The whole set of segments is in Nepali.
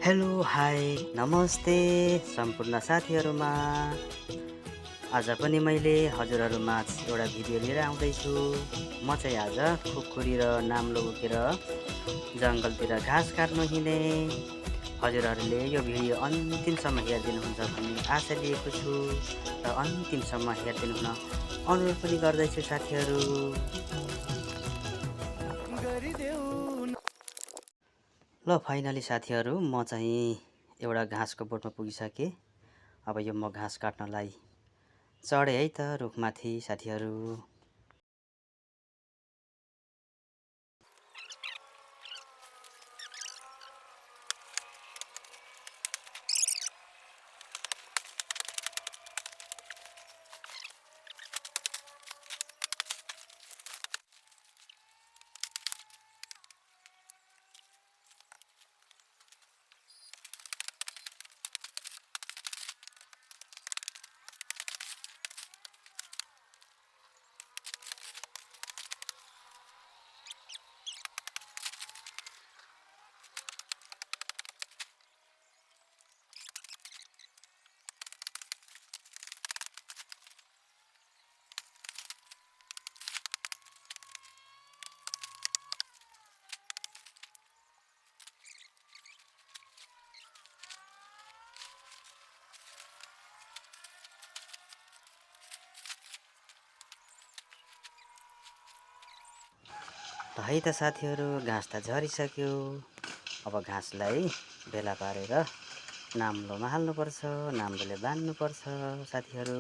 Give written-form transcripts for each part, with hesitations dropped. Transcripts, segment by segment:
हेलो हाई नमस्ते सम्पूर्ण साथीहरूमा। आज पनि मैले हजुरहरूमाझ एउटा भिडियो लिएर आउँदैछु। म चाहिँ आज खुकुरी र नाम्लो बोकेर जङ्गलतिर घाँस काट्न हिँडे। हजुरहरूले यो भिडियो अन्तिमसम्म हेरिदिनुहुन्छ भन्ने आशा लिएको छु र अन्तिमसम्म हेरिदिनु हुन अनुरोध पनि गर्दैछु साथीहरू। ल फाइनली साथीहरू म चाहिँ एउटा घाँसको बोटमा पुगिसकेँ। अब यो म घाँस काट्नलाई चढेँ है त रुखमाथि साथीहरू। है त साथीहरू घाँस त झरिसक्यो। अब घाँसलाई भेला पारेर नाम्लोमा हाल्नुपर्छ, नाम्लोले बान्नुपर्छ साथीहरू।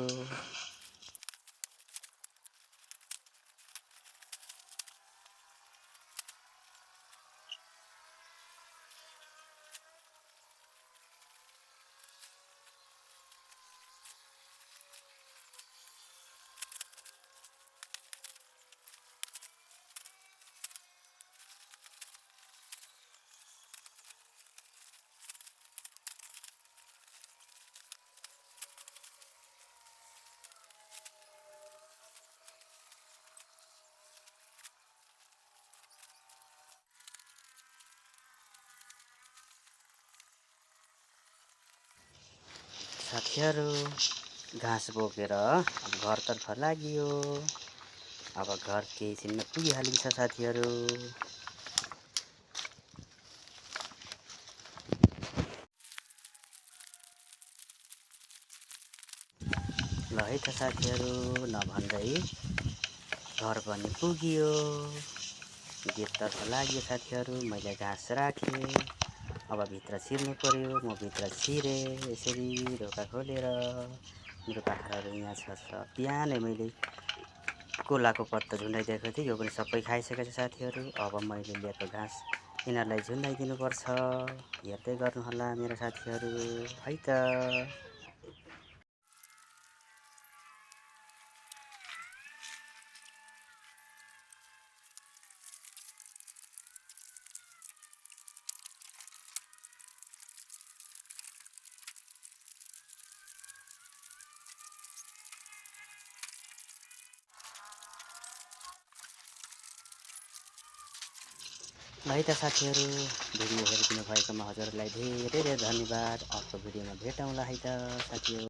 साथीहरू घाँस बोकेर अब घरतर्फ लागियो। अब घर केही छिनमा पुगिहालिन्छ साथीहरू। ल है त साथीहरू नभन्दै घर पनि पुगियो। गेटतर्फ लाग्यो साथीहरू। मैले घाँस राखेँ। अब भित्र छिर्नु पर्यो। म भित्र छिरेँ यसरी ढोका खोलेर। मेरो बाख्राहरू यहाँ छ। बिहानै मैले कोलाको पत्ता झुन्डाइदिएको थिएँ, यो पनि सबै खाइसकेको छ साथीहरू। अब मैले ल्याएको घाँस यिनीहरूलाई झुन्डाइदिनुपर्छ। हेर्दै गर्नुहोला मेरो साथीहरू है त। है त साथीहरू भिडियो हेरिदिनु भएकोमा हजुरहरूलाई धेरै धेरै धन्यवाद। अर्को भिडियोमा भेटौँला है त साथीहरू।